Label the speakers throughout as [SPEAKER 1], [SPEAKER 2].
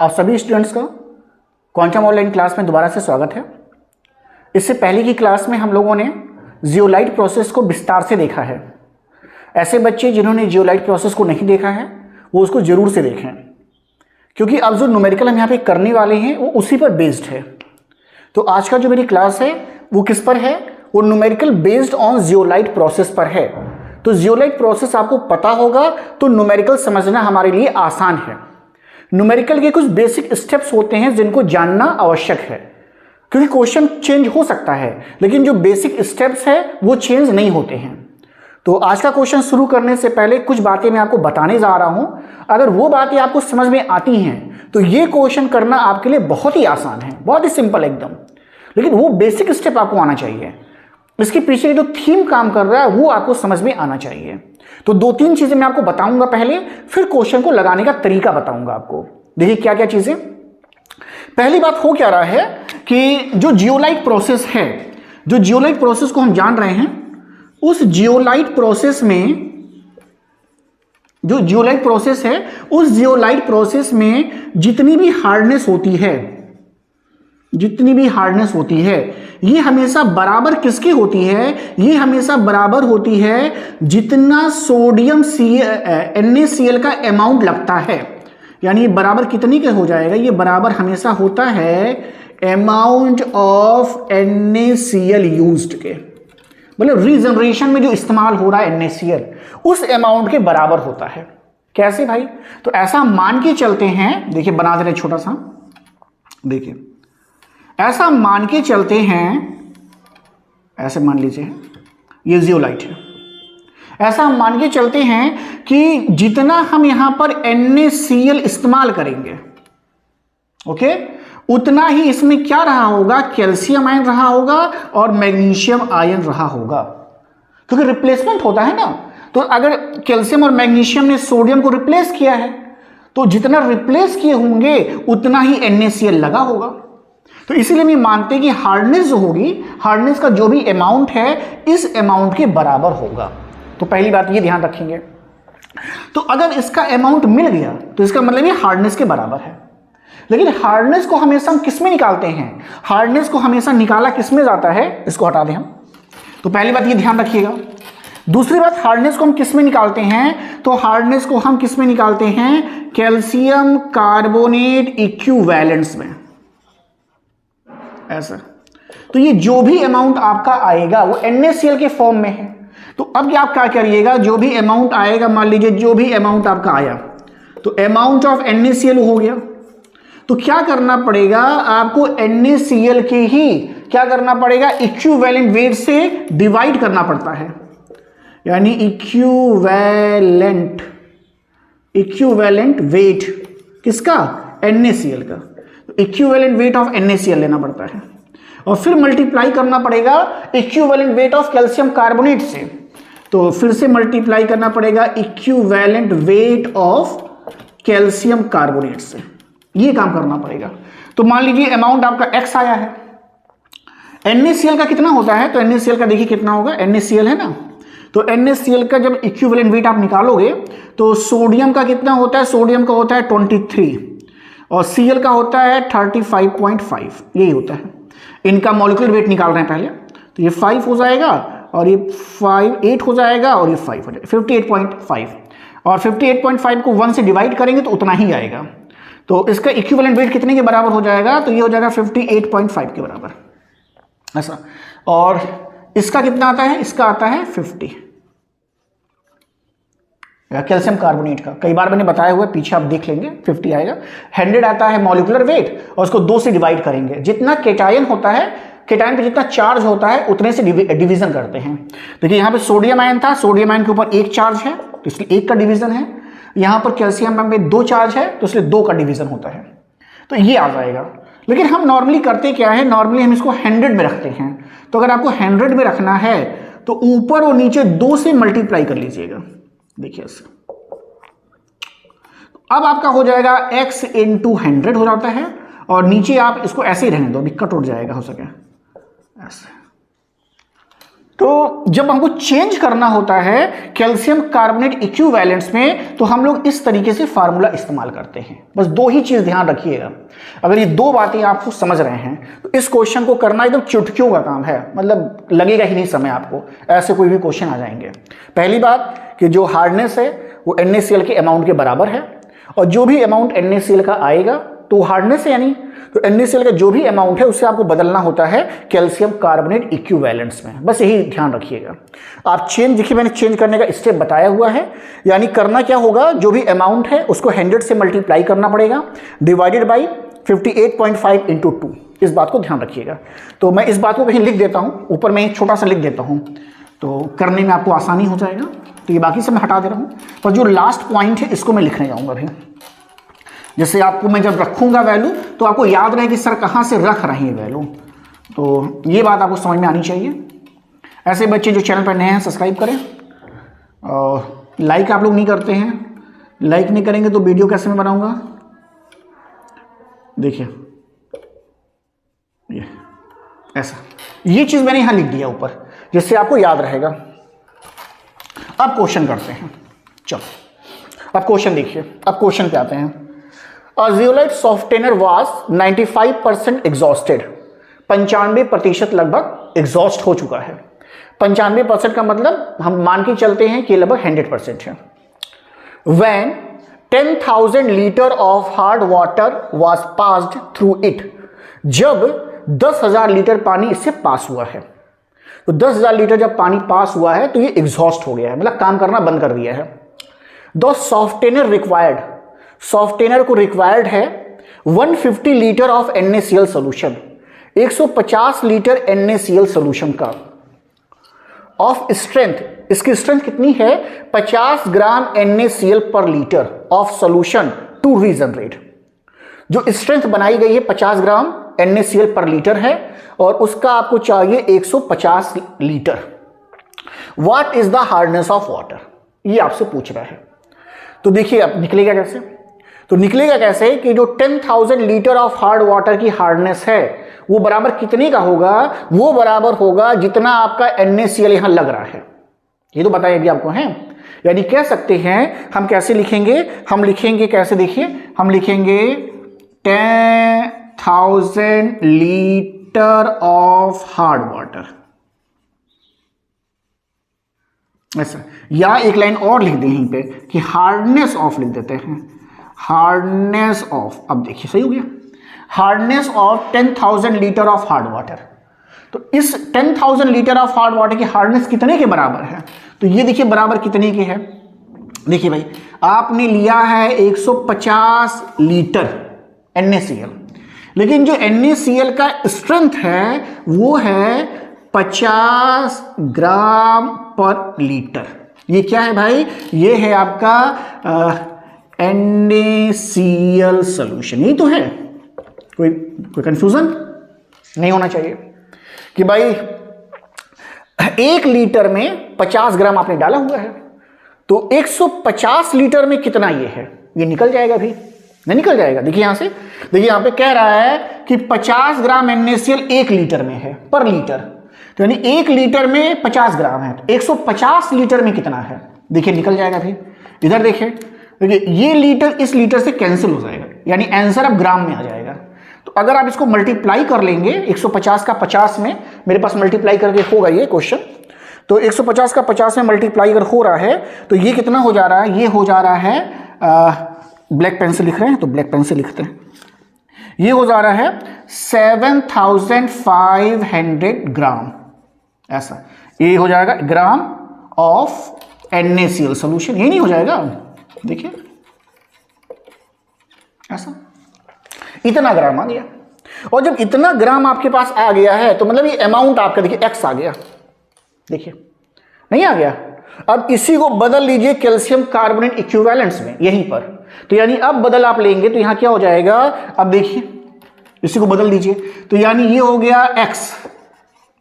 [SPEAKER 1] आप सभी स्टूडेंट्स का क्वांटम ऑनलाइन क्लास में दोबारा से स्वागत है। इससे पहले की क्लास में हम लोगों ने जियोलाइट प्रोसेस को विस्तार से देखा है। ऐसे बच्चे जिन्होंने जियोलाइट प्रोसेस को नहीं देखा है वो उसको जरूर से देखें, क्योंकि अब जो न्यूमेरिकल हम यहाँ पे करने वाले हैं वो उसी पर बेस्ड है। तो आज का जो मेरी क्लास है वो किस पर है? वो numerical based on zeolite process पर है। तो जियोलाइट प्रोसेस आपको पता होगा तो न्यूमेरिकल समझना हमारे लिए आसान है। न्यूमेरिकल के कुछ बेसिक स्टेप्स होते हैं जिनको जानना आवश्यक है, क्योंकि क्वेश्चन चेंज हो सकता है लेकिन जो बेसिक स्टेप्स है वो चेंज नहीं होते हैं। तो आज का क्वेश्चन शुरू करने से पहले कुछ बातें मैं आपको बताने जा रहा हूं। अगर वो बातें आपको समझ में आती हैं तो ये क्वेश्चन करना आपके लिए बहुत ही आसान है, बहुत ही सिंपल एकदम। लेकिन वो बेसिक स्टेप आपको आना चाहिए, इसके पीछे जो थीम काम कर रहा है वो आपको समझ में आना चाहिए। तो दो तीन चीजें मैं आपको बताऊंगा पहले, फिर क्वेश्चन को लगाने का तरीका बताऊंगा आपको। देखिए क्या क्या चीजें। पहली बात हो क्या रहा है कि जो जियोलाइट प्रोसेस है, जो जियोलाइट प्रोसेस को हम जान रहे हैं, उस जियोलाइट प्रोसेस में जो जियोलाइट प्रोसेस है उस जियोलाइट प्रोसेस में जितनी भी हार्डनेस होती है ये हमेशा बराबर किसकी होती है? ये हमेशा बराबर होती है जितना सोडियम NaCl का अमाउंट लगता है। यानी बराबर कितनी के हो जाएगा? ये बराबर हमेशा होता है अमाउंट ऑफ NaCl यूज्ड के, मतलब रीजनरेशन में जो इस्तेमाल हो रहा है NaCl उस अमाउंट के बराबर होता है। कैसे भाई? तो ऐसा मान के चलते हैं, देखिए बना दे रहे छोटा सा, देखिए ऐसा मान के चलते हैं, ऐसे मान लीजिए ये जियोलाइट है, ऐसा मान के चलते हैं कि जितना हम यहां पर NaCl इस्तेमाल करेंगे, ओके, उतना ही इसमें क्या रहा होगा? कैल्शियम आयन रहा होगा और मैग्नीशियम आयन रहा होगा, क्योंकि रिप्लेसमेंट होता है ना। तो अगर कैल्शियम और मैग्नीशियम ने सोडियम को रिप्लेस किया है तो जितना रिप्लेस किए होंगे उतना ही NaCl लगा होगा। तो इसीलिए मैं मानते हैं कि हार्डनेस जो होगी, हार्डनेस का जो भी अमाउंट है इस अमाउंट के बराबर होगा। तो पहली बात ये ध्यान रखेंगे। तो अगर इसका अमाउंट मिल गया तो इसका मतलब ये हार्डनेस के बराबर है। लेकिन हार्डनेस को हमेशा हम किस में निकालते हैं? हार्डनेस को हमेशा निकाला किस में जाता है? इसको हटा दें हम। तो पहली बात ये ध्यान रखिएगा। दूसरी बात, हार्डनेस को हम किस में निकालते हैं? तो हार्डनेस को हम किस में निकालते हैं? कैल्शियम कार्बोनेट इक्विवेलेंट्स में, ऐसा। तो ये जो भी अमाउंट आपका आएगा वो NaCl के फॉर्म में है। तो अब आप क्या करिएगा, जो भी अमाउंट आएगा, मान लीजिए जो भी अमाउंट आपका आया तो अमाउंट ऑफ NaCl हो गया। तो क्या करना पड़ेगा आपको? NaCl के ही क्या करना पड़ेगा? इक्विवेलेंट वेट से डिवाइड करना पड़ता है। यानी इक्विवेलेंट वेट किसका? NaCl का। इक्विवेलेंट वेट ऑफ NaCl लेना पड़ता है और फिर मल्टीप्लाई करना पड़ेगा equivalent weight of calcium carbonate से। तो फिर से मल्टीप्लाई करना पड़ेगा equivalent weight of calcium carbonate से, ये काम करना पड़ेगा। तो मान लीजिए अमाउंट आपका X आया है, NaCl का कितना होता है? तो NaCl का देखिए कितना होगा, NaCl है ना। तो NaCl का जब इक्विवेलेंट वेट आप निकालोगे तो सोडियम का कितना होता है? सोडियम का होता है 23 और Cl का होता है 35.5, यही होता है। इनका मॉलिक्यूलर वेट निकाल रहे हैं पहले, तो ये 5 हो जाएगा और ये 8 हो जाएगा और ये 5 हो जाएगा, 58.5। और 58.5 को 1 से डिवाइड करेंगे तो उतना ही आएगा। तो इसका इक्विवेलेंट वेट कितने के बराबर हो जाएगा? तो ये हो जाएगा 58.5 के बराबर, ऐसा। और इसका कितना आता है? इसका आता है 50, कैल्शियम कार्बोनेट का। कई बार मैंने बताया हुआ, पीछे आप देख लेंगे, 50 आएगा। 100 आता है मॉलिक्यूलर वेट और उसको 2 से डिवाइड करेंगे। जितना केटायन होता है, केटायन पे जितना चार्ज होता है उतने से डिवीजन करते हैं। देखिए यहाँ पे सोडियम आयन था, सोडियम आयन के ऊपर 1 चार्ज है तो इसलिए 1 का डिवीजन है। यहाँ पर कैल्शियम आयन में 2 चार्ज है तो इसलिए 2 का डिवीजन होता है, तो ये आ जाएगा। लेकिन हम नॉर्मली करते क्या है? नॉर्मली हम इसको 100 में रखते हैं। तो अगर आपको 100 में रखना है तो ऊपर और नीचे 2 से मल्टीप्लाई कर लीजिएगा, देखिए ऐसे। अब आपका हो जाएगा X × 100 हो जाता है और नीचे आप इसको ऐसे ही रहने दो, अभी कट उठ जाएगा हो सके ऐसे। तो जब हमको चेंज करना होता है कैल्शियम कार्बोनेट इक्विवेलेंट्स में, तो हम लोग इस तरीके से फार्मूला इस्तेमाल करते हैं। बस दो ही चीज ध्यान रखिएगा, अगर ये दो बातें आपको समझ रहे हैं तो इस क्वेश्चन को करना एकदम चुटकियों का काम है, मतलब लगेगा ही नहीं समय आपको, ऐसे कोई भी क्वेश्चन आ जाएंगे। पहली बात कि जो हार्डनेस है वो NaCl के अमाउंट के बराबर है, और जो भी अमाउंट NaCl का आएगा तो हार्डनेस है, यानी तो NaCl का जो भी अमाउंट है उससे आपको बदलना होता है कैल्शियम कार्बोनेट इक्विवेलेंट्स में। बस यही ध्यान रखिएगा। आप चेंज, देखिए मैंने चेंज करने का स्टेप बताया हुआ है, यानी करना क्या होगा, जो भी अमाउंट है उसको 100 से मल्टीप्लाई करना पड़ेगा, डिवाइडेड बाई 58.5 इंटू 2। इस बात को ध्यान रखिएगा। तो मैं इस बात को कहीं लिख देता हूँ, ऊपर में एक छोटा सा लिख देता हूँ, तो करने में आपको आसानी हो जाएगा। तो ये बाकी से मैं हटा दे रहा हूँ, पर जो लास्ट पॉइंट है इसको मैं लिखने जाऊँगा अभी। जैसे आपको मैं जब रखूंगा वैल्यू तो आपको याद रहे कि सर कहाँ से रख रहे हैं वैल्यू, तो ये बात आपको समझ में आनी चाहिए। ऐसे बच्चे जो चैनल पर नए हैं सब्सक्राइब करें, और लाइक आप लोग नहीं करते हैं, लाइक नहीं करेंगे तो वीडियो कैसे मैं बनाऊंगा। देखिए ये ऐसा, ये चीज़ मैंने यहाँ लिख दिया ऊपर, जिससे आपको याद रहेगा। अब क्वेश्चन करते हैं, चलो अब क्वेश्चन देखिए। अब क्वेश्चन पे आते हैं। A zeolite softener was 95% exhausted, 95% लगभग एग्जॉस्ट हो चुका है। 95% का मतलब हम मान के चलते हैं कि लगभग 100% है। When 10,000 litre of hard water was passed through it, जब 10,000 लीटर पानी इससे पास हुआ है, तो 10,000 लीटर जब पानी पास हुआ है तो ये एग्जॉस्ट हो गया है, मतलब काम करना बंद कर दिया है। द सॉफ्टेनर रिक्वायर्ड, सॉफ्टेनर को रिक्वायर्ड है 150 litre of NaCl solution, 150 litre NaCl solution का, ऑफ स्ट्रेंथ, इसकी स्ट्रेंथ कितनी है, 50 ग्राम NaCl पर litre of solution to regenerate. जो स्ट्रेंथ बनाई गई है 50 ग्राम NaCl पर लीटर है, और उसका आपको चाहिए 150 litre. What is the hardness of water, ये आपसे पूछ रहा है। तो देखिए अब निकलेगा कैसे, तो निकलेगा कैसे कि जो 10,000 लीटर ऑफ हार्ड वाटर की हार्डनेस है वो बराबर कितने का होगा, वो बराबर होगा जितना आपका NaCl यहां लग रहा है। ये तो बताया भी आपको है, यानी कह सकते हैं हम कैसे लिखेंगे, हम लिखेंगे कैसे, देखिए हम लिखेंगे 10,000 लीटर ऑफ हार्ड वाटर, ऐसा। या एक लाइन और लिख दें यहीं पे कि हार्डनेस ऑफ लिख देते हैं, हार्डनेस ऑफ। अब देखिए सही हो गया, hardness of 10,000 litre of hard water. तो इस 10,000 लीटर ऑफ हार्ड वाटर की हार्डनेस कितने के बराबर है, तो ये देखिए बराबर कितने के है। देखिए भाई आपने लिया है 150 लीटर NaCl, लेकिन जो NaCl का स्ट्रेंथ है वो है 50 ग्राम पर लीटर। ये क्या है भाई, ये है आपका NaCl सॉल्यूशन। यही तो है, कोई कंफ्यूजन नहीं होना चाहिए कि भाई 1 लीटर में 50 ग्राम आपने डाला हुआ है, तो 150 लीटर में कितना ये है, ये निकल जाएगा भी, नहीं निकल जाएगा। देखिए यहां से, देखिए यहां पे कह रहा है कि 50 ग्राम NaCl 1 लीटर में है पर लीटर, तो यानी 1 लीटर में 50 ग्राम है, तो 150 लीटर में कितना है, देखिए निकल जाएगा भी। इधर देखिए, देखिए ये लीटर इस लीटर से कैंसिल हो जाएगा, यानी आंसर अब ग्राम में आ जाएगा। तो अगर आप इसको मल्टीप्लाई कर लेंगे 150 का 50 में, मेरे पास मल्टीप्लाई करके होगा ये क्वेश्चन, तो 150 का 50 में मल्टीप्लाई अगर हो रहा है तो ये कितना हो जा रहा है, ये हो जा रहा है, ब्लैक पेन से लिख रहे हैं तो ब्लैक पेन से लिखते हैं, ये हो जा रहा है 7,500 ग्राम, ऐसा ये हो जाएगा ग्राम ऑफ NaCl सॉल्यूशन। ये नहीं हो जाएगा, देखिए ऐसा इतना ग्राम आ गया। और जब इतना ग्राम आपके पास आ गया है तो मतलब ये अमाउंट आपका देखिए x आ गया, देखिए नहीं आ गया। अब इसी को बदल लीजिए कैल्शियम कार्बोनेट इक्विवेलेंट्स में यहीं पर, तो यानी अब बदल आप लेंगे तो यहां क्या हो जाएगा, अब देखिए इसी को बदल दीजिए, तो यानी ये हो गया x,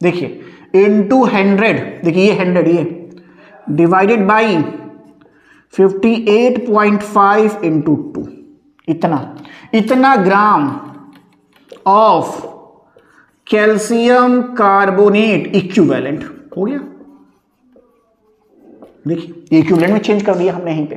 [SPEAKER 1] देखिए इंटू 100, देखिए ये 100 ये डिवाइडेड बाई 58.5 इंटू 2, इतना gram of calcium carbonate equivalent हो गया। देखिए इक्विवेलेंट में चेंज कर दिया हमने यहीं पे।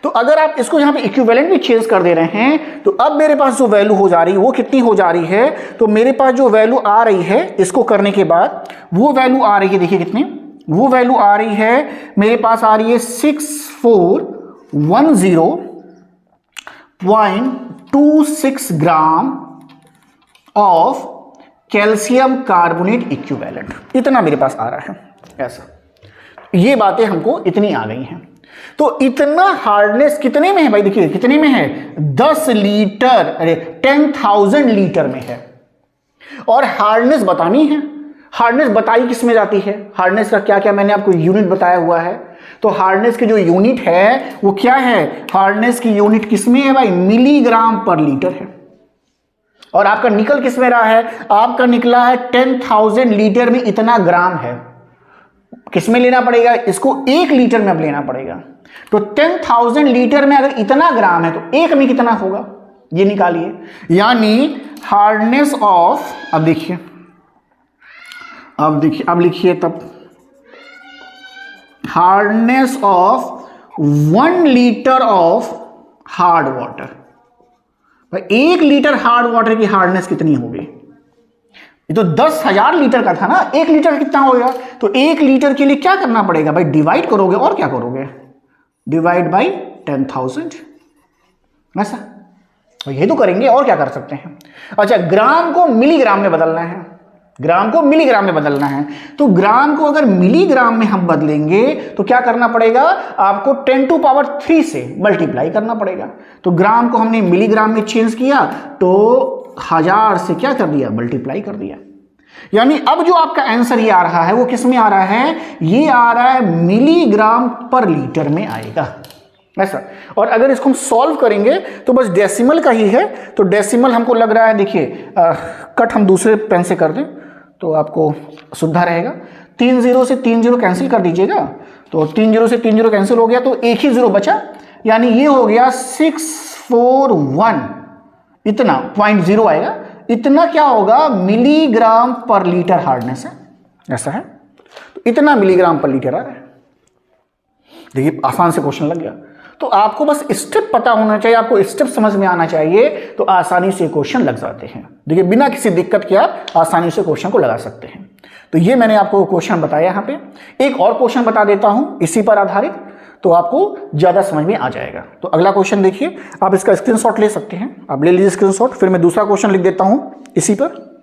[SPEAKER 1] तो अगर आप इसको यहां पे इक्विवेलेंट में चेंज कर दे रहे हैं तो अब मेरे पास जो वैल्यू हो जा रही है वो कितनी हो जा रही है, तो मेरे पास जो वैल्यू आ रही है इसको करने के बाद वो वैल्यू आ रही है, देखिए कितनी, वो वैल्यू आ रही है मेरे पास आ रही है 6410.26 gram of calcium carbonate equivalent, इतना मेरे पास आ रहा है। ऐसा ये बातें हमको इतनी आ गई हैं। तो इतना हार्डनेस कितने में है भाई, देखिए कितने में है, 10 लीटर, अरे 10,000 लीटर में है। और हार्डनेस बतानी है, हार्डनेस बताई किस में जाती है, हार्डनेस का क्या क्या मैंने आपको यूनिट बताया हुआ है। तो हार्डनेस की जो यूनिट है वो क्या है, हार्डनेस की यूनिट किस में है भाई, मिलीग्राम पर लीटर है। और आपका निकल किस में रहा है, आपका निकला है 10,000 लीटर में इतना ग्राम है। किस में लेना पड़ेगा, इसको 1 लीटर में अब लेना पड़ेगा। तो 10,000 लीटर में अगर इतना ग्राम है तो 1 में कितना होगा, ये निकालिए। यानी हार्डनेस ऑफ, अब देखिए अब लिखिए तब, hardness of 1 litre of hard water. भाई 1 लीटर हार्ड वाटर की हार्डनेस कितनी होगी, ये तो 10,000 लीटर का था ना, 1 लीटर कितना होगा, तो 1 लीटर के लिए क्या करना पड़ेगा भाई, डिवाइड करोगे और क्या करोगे, डिवाइड बाई 10,000, ऐसा। तो ये तो करेंगे और क्या कर सकते हैं। अच्छा, ग्राम को मिलीग्राम में बदलना है, ग्राम को मिलीग्राम में बदलना है। तो ग्राम को अगर मिलीग्राम में हम बदलेंगे तो क्या करना पड़ेगा, आपको 10⁻³ से मल्टीप्लाई करना पड़ेगा। तो ग्राम को हमने मिलीग्राम में चेंज किया तो 1000 से क्या कर दिया, मल्टीप्लाई कर दिया। यानी अब जो आपका आंसर ये आ रहा है वो किस में आ रहा है, ये आ रहा है मिलीग्राम पर लीटर में आएगा, ऐसा। और अगर इसको हम सॉल्व करेंगे तो बस डेसिमल का ही है, तो डेसिमल हमको लग रहा है, देखिए कट हम दूसरे पेन से कर दें तो आपको सुविधा रहेगा। 3 0 से 3 0 कैंसिल कर दीजिएगा, तो 3 0 से 3 0 कैंसिल हो गया तो एक ही 0 बचा, यानी ये हो गया 641, इतना 0.0 आएगा, इतना क्या होगा, मिलीग्राम पर लीटर हार्डनेस है, ऐसा है। तो इतना मिलीग्राम पर लीटर आ रहा है। देखिए आसान से क्वेश्चन लग गया। तो आपको बस स्टेप पता होना चाहिए, आपको स्टेप समझ में आना चाहिए, तो आसानी से क्वेश्चन लग जाते हैं। देखिए बिना किसी दिक्कत के आप आसानी से क्वेश्चन को लगा सकते हैं। तो ये मैंने आपको क्वेश्चन बताया। यहाँ पे एक और क्वेश्चन बता देता हूं इसी पर आधारित, तो आपको ज्यादा समझ में आ जाएगा। तो अगला क्वेश्चन देखिए, आप इसका स्क्रीनशॉट ले सकते हैं, आप ले लीजिए स्क्रीनशॉट, फिर मैं दूसरा क्वेश्चन लिख देता हूं इसी पर।